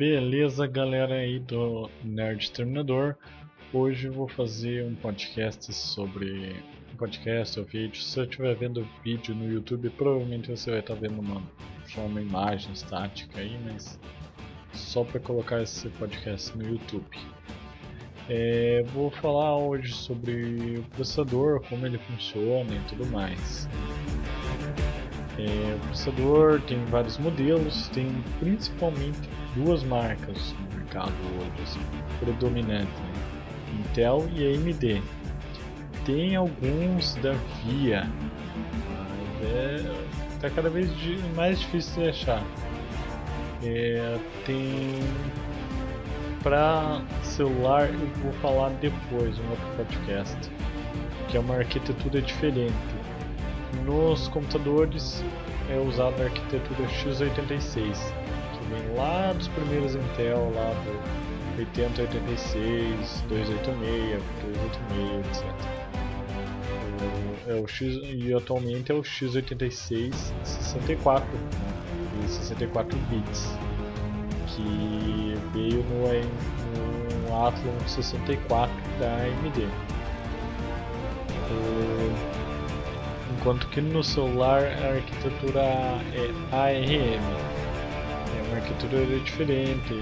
Beleza, galera aí do Nerd Terminador. Hoje eu vou fazer um podcast sobre ou vídeo. Se eu estiver vendo vídeo no YouTube, provavelmente você vai estar vendo só uma imagem estática aí, mas só para colocar esse podcast no YouTube. Vou falar hoje sobre o processador, como ele funciona e tudo mais. O processador tem vários modelos, tem principalmente duas marcas no mercado hoje, assim, predominante, né? Intel e AMD. Tem alguns da VIA, mas tá cada vez mais difícil de achar. Tem para celular, eu vou falar depois no outro podcast, que é uma arquitetura diferente. Nos computadores é usada a arquitetura x86, que vem lá dos primeiros Intel, lá do 8086, 286, 386, etc. E atualmente é o x86 64, né, de 64 bits, que veio no Athlon 64 da AMD. Enquanto que no celular a arquitetura é ARM, é uma arquitetura diferente,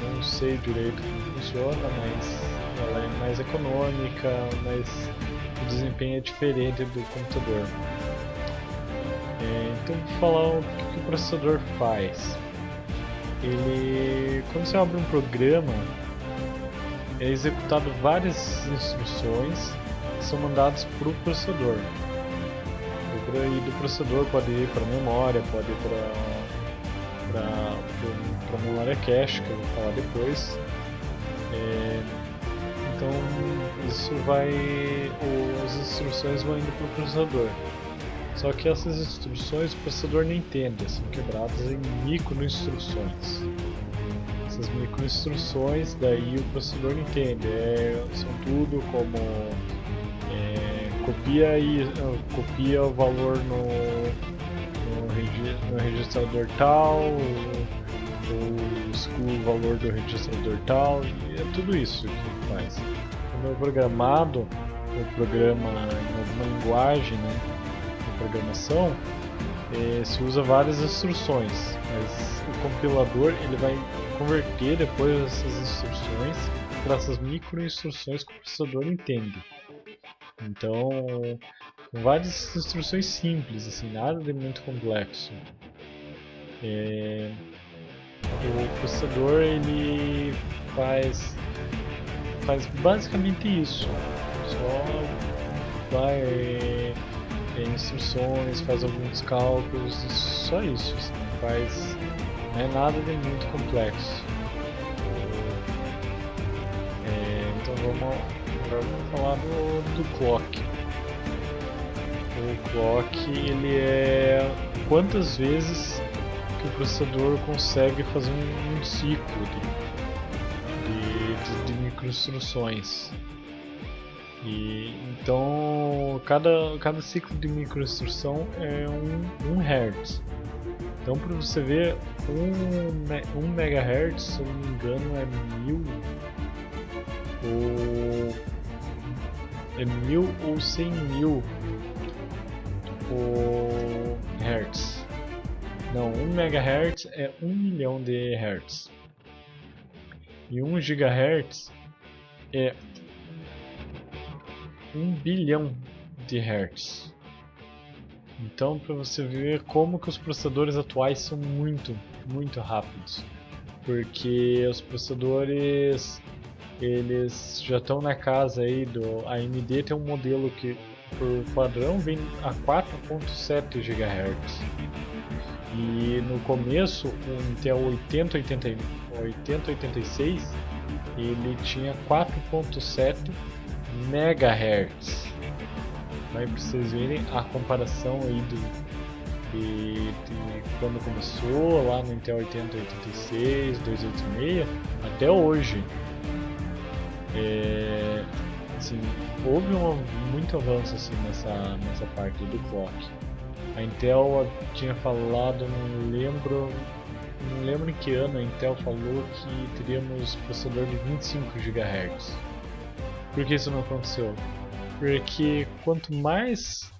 não sei direito como funciona, mas ela é mais econômica, mas o desempenho é diferente do computador. Então vou falar o que o processador faz. Quando você abre um programa, é executado várias instruções que são mandadas para o processador. E do processador pode ir para a memória, pode ir para a memória cache, que eu vou falar depois. Então as instruções vão indo para o processador. Só que essas instruções o processador não entende, são quebradas em microinstruções. Essas microinstruções daí o processador não entende, são tudo como copia o valor no registrador tal, ou exclui o valor do registrador tal, e é tudo isso que faz. Quando é programado, o programa em alguma linguagem, né, de programação, se usa várias instruções, mas o compilador ele vai converter depois essas instruções para essas micro-instruções que o processador entende. Então, com várias instruções simples, assim, nada de muito complexo. O processador ele faz basicamente isso. Só vai instruções, faz alguns cálculos, só isso. Assim, não é nada de muito complexo. Então agora vamos falar do clock. O clock ele é quantas vezes que o processador consegue fazer um ciclo de microinstruções. Então cada ciclo de microinstrução é 1 Hz. Então para você ver 1 MHz, se eu não me engano é 1000 ou 100 mil Hertz. Não, 1 MHz é 1 milhão de Hertz. E 1 GHz é 1 bilhão de Hertz. Então, para você ver como que os processadores atuais são muito, muito rápidos. Porque os processadores eles já estão na casa aí do AMD, tem um modelo que por padrão vem a 4.7 GHz. E no começo o Intel 8086 ele tinha 4.7 MHz. Aí para vocês verem a comparação aí de quando começou lá no Intel 8086, 286 até hoje. Assim, houve muito avanço assim, nessa parte do clock. A Intel tinha falado, não lembro não lembro em que ano a Intel falou que teríamos processador de 25 GHz. Por que isso não aconteceu? Porque quanto mais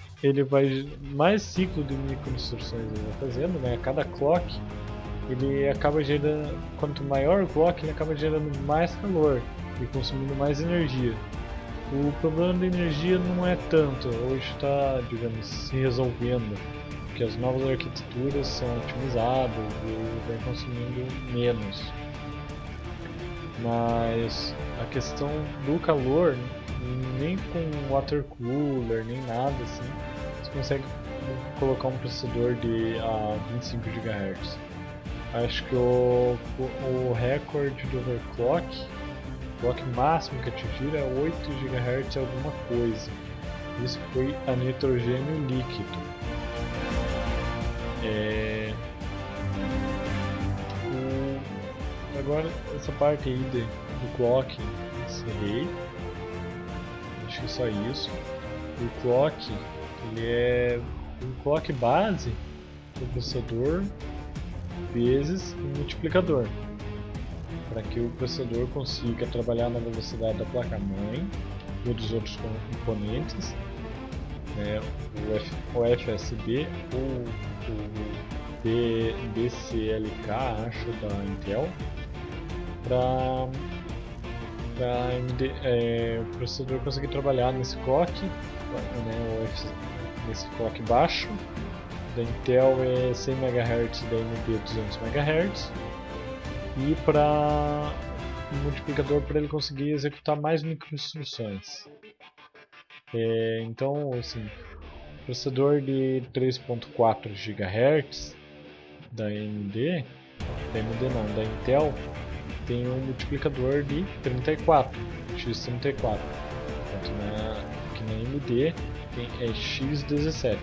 mais ciclo de microinstruções ele vai fazendo, né? A cada clock ele acaba gerando, quanto maior o clock, ele acaba gerando mais calor e consumindo mais energia. O problema da energia não é tanto, hoje está, digamos, se resolvendo, porque as novas arquiteturas são otimizadas e vem consumindo menos. Mas a questão do calor, nem com water cooler, nem nada assim, você consegue colocar um processador de 25 GHz. Acho que o recorde do overclock, o clock máximo que atingiram é 8 GHz alguma coisa. Isso foi a nitrogênio líquido. Agora essa parte aí do clock encerrei. Acho que só isso. O clock, ele é um clock base do processador vezes um multiplicador, para que o processador consiga trabalhar na velocidade da placa-mãe ou dos outros componentes, né, o FSB ou o BCLK, acho, da Intel, para o processador conseguir trabalhar nesse clock, né, nesse clock baixo. Da Intel é 100 MHz, da AMD 200 MHz, e para um multiplicador para ele conseguir executar mais microinstruções. Então, assim, processador de 3.4 GHz da AMD, da Intel, tem um multiplicador de 34, x34, enquanto aqui na AMD é x17.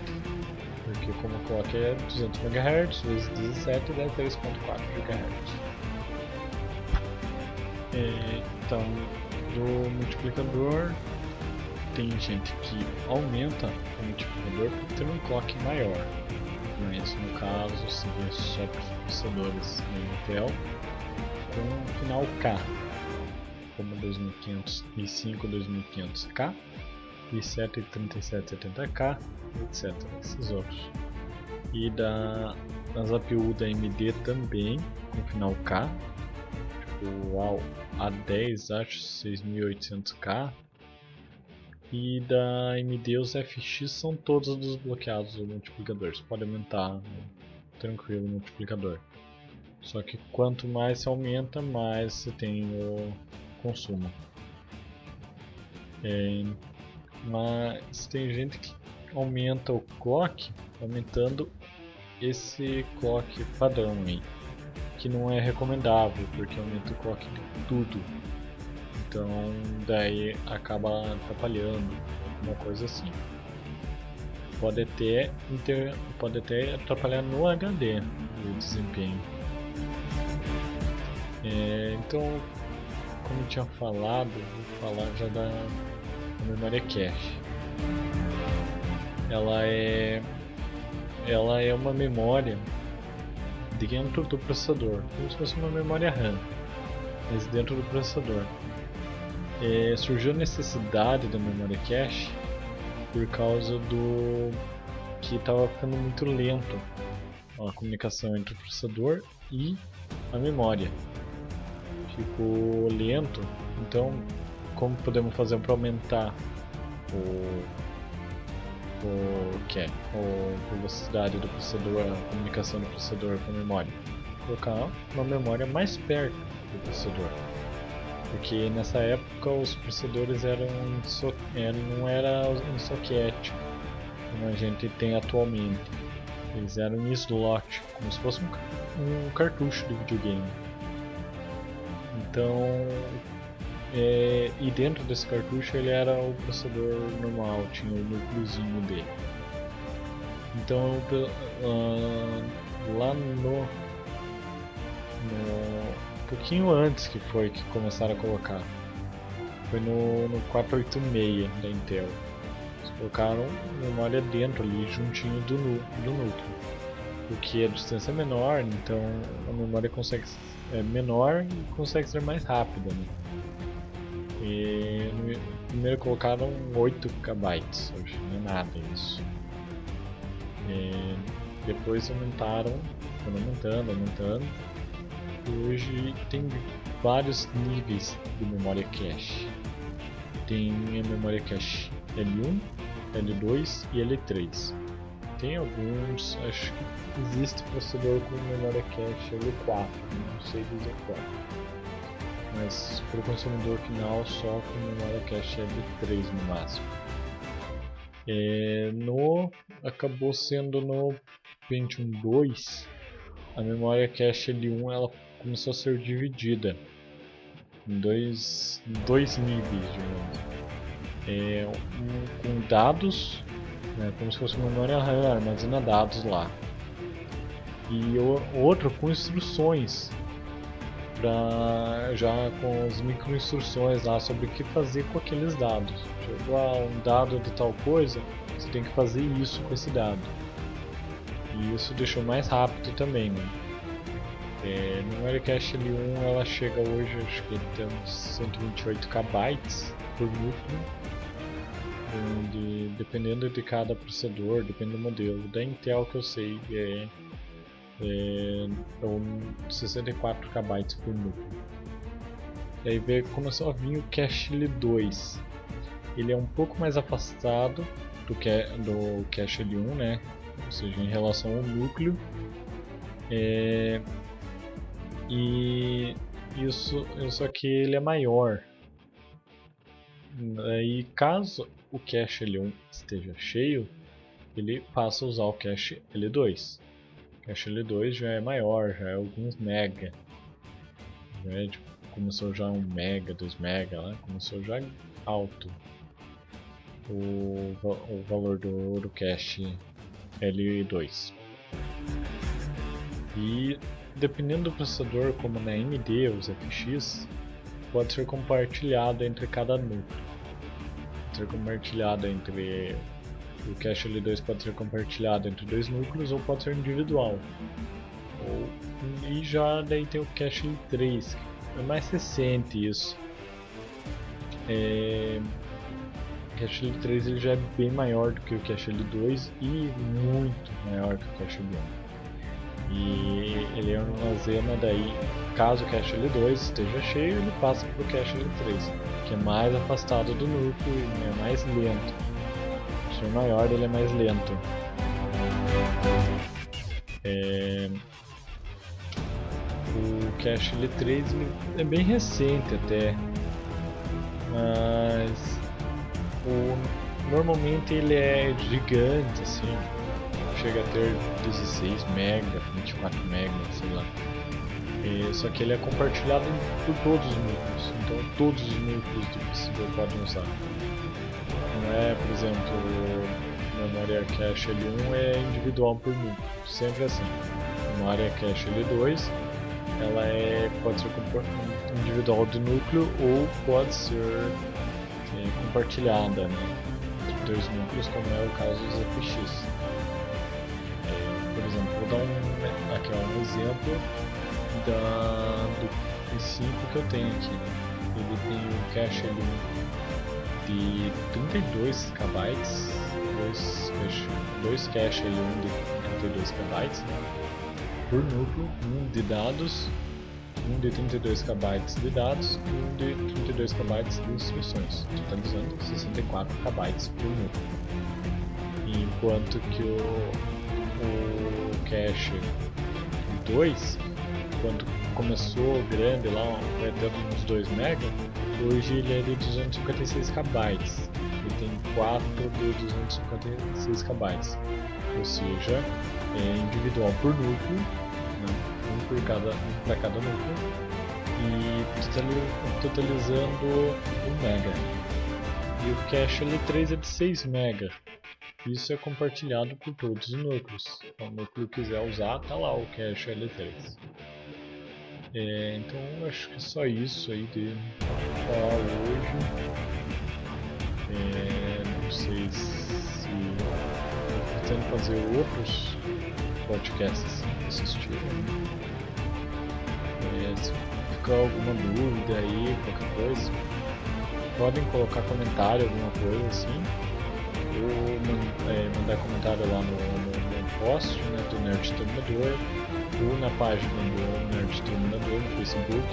Porque como o clock é 200 MHz vezes 17 dá 3.4 GHz. Então, do multiplicador, tem gente que aumenta o multiplicador para ter um clock maior. Mas no caso seria só para os processadores da Intel com final K, como 2505, 2500K, i7 3770K, etc. Esses outros. E das APU da AMD também, com final K, tipo o A10, acho 6800K. E da AMD os FX são todos desbloqueados do multiplicador, você pode aumentar tranquilo o multiplicador. Só que quanto mais você aumenta, mais você tem o consumo. Mas tem gente que aumenta o clock, aumentando esse clock padrão aí, que não é recomendável, porque aumenta o clock de tudo. Então daí acaba atrapalhando, alguma coisa assim. Pode até atrapalhar no HD o desempenho. Então, como eu tinha falado, vou falar já da memória cache. Ela é uma memória dentro do processador, como se fosse uma memória RAM, mas dentro do processador. Surgiu a necessidade da memória cache por causa do que estava ficando muito lento a comunicação entre o processador e a memória. Ficou lento, então como podemos fazer para aumentar a velocidade do processador, a comunicação do processador com a memória? Colocar uma memória mais perto do processador. Porque nessa época os processadores não eram em socket, como a gente tem atualmente. Eles eram em slot, como se fosse um cartucho de videogame. Então, e dentro desse cartucho ele era o processador normal, tinha o núcleozinho dele. Então, lá no pouquinho antes que começaram a colocar, foi no 486 da Intel. Eles colocaram memória dentro ali, juntinho do núcleo. porque a distância é menor, então a memória é menor e consegue ser mais rápida, né? E primeiro colocaram 8 KB, hoje não é nada isso. E depois aumentaram, foram aumentando. E hoje tem vários níveis de memória cache. Tem a memória cache L1, L2 e L3. Tem alguns, acho que existe processador com memória cache L4, não sei dizer qual. Mas para o consumidor final só com memória cache L3 no máximo. Acabou sendo no Pentium 2, a memória cache L1 ela começou a ser dividida em dois níveis, digamos. Com dados, né, como se fosse uma memória RAM, armazena dados lá. E outro com instruções, já com as microinstruções lá sobre o que fazer com aqueles dados. Chegou um dado de tal coisa, você tem que fazer isso com esse dado. E isso deixou mais rápido também, né? A memória cache L1 ela chega hoje, acho que tem uns 128 KB por núcleo, onde, dependendo de cada processador, depende do modelo. Da Intel que eu sei é 64 KB por núcleo. Daí começou a vir o cache L2. Ele é um pouco mais afastado do cache L1, né? Ou seja, em relação ao núcleo. E isso aqui ele é maior. E caso o cache L1 esteja cheio, ele passa a usar o cache L2. O cache L2 já é maior, já é alguns mega. Começou já 1 mega, 2 mega, né? Começou já alto o valor do cache L2. E dependendo do processador, como na AMD ou ZFX, pode ser compartilhado entre cada núcleo. O cache L2 pode ser compartilhado entre 2 núcleos ou pode ser individual. E já daí tem o cache L3, que é mais recente isso. O cache L3 ele já é bem maior do que o cache L2 e muito maior que o cache L1. E ele armazena daí, caso o cache L2 esteja cheio, ele passa para o cache L3, que é mais afastado do núcleo e é mais lento. Se for maior, ele é mais lento. O cache L3 é bem recente até, mas normalmente ele é gigante assim. Chega a ter 16 mega, 24 mega, sei lá. Só que ele é compartilhado por todos os núcleos, então todos os núcleos do processador podem usar. Não é, por exemplo, memória cache L1 é individual por núcleo, sempre assim. Memória cache L2 ela pode ser individual do núcleo ou pode ser compartilhada, né, entre 2 núcleos, como é o caso do ZFX. Por exemplo, vou dar um exemplo do princípio que eu tenho aqui. Ele tem um cache L1 de 32 KB, dois cache L1 de 32 KB por núcleo, um de dados, um de 32 KB de dados e um de 32 KB de instruções, totalizando 64 KB por núcleo. Enquanto que o cache 2, quando começou grande lá, até uns 2 MB, hoje ele é de 256 KB. Ele tem 4 de 256 KB, ou seja, é individual por núcleo, né? Um para cada núcleo, e totalizando 1 MB. E o cache L3 é de 6 MB. Isso é compartilhado por todos os núcleos. Se o núcleo quiser usar, tá lá o cache L3. Então eu acho que é só isso aí de falar hoje. Não sei se pretendo fazer outros podcasts assim, que assistiram. Se ficar alguma dúvida aí, qualquer coisa, podem colocar comentário, alguma coisa assim, ou mandar comentário lá no post, né, do Nerd Terminador, ou na página do Nerd Terminador no Facebook,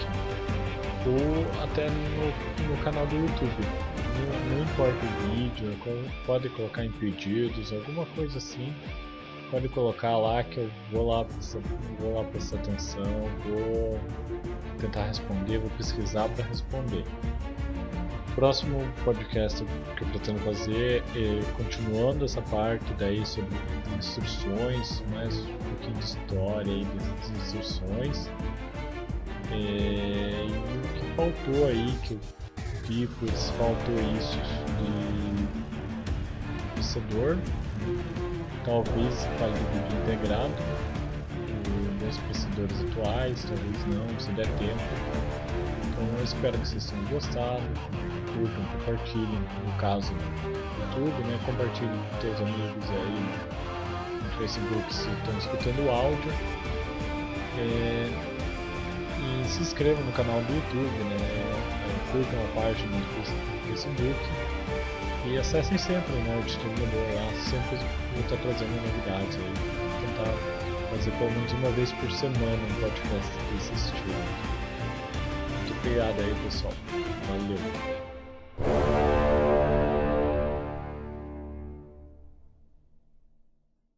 ou até no canal do YouTube. Não importa o vídeo, pode colocar em pedidos, alguma coisa assim, pode colocar lá que eu vou lá prestar atenção, vou tentar responder, vou pesquisar para responder. O próximo podcast que eu pretendo fazer é continuando essa parte daí sobre instruções, mais um pouquinho de história aí das instruções. E o que faltou aí, que eu vi, pois faltou isso de processador, talvez fale do vídeo integrado, dos processadores atuais, talvez não, se der tempo. Então eu espero que vocês tenham gostado, curtam, compartilhem, no caso no YouTube, né? Compartilhem com seus amigos aí no Facebook se estão escutando o áudio. E se inscrevam no canal do YouTube, né? Curtam a página do Facebook e acessem sempre o Nerd Terminador lá, sempre vou estar trazendo novidades aí, tentar fazer pelo menos uma vez por semana um podcast desse estilo. Muito obrigado aí, pessoal. Valeu!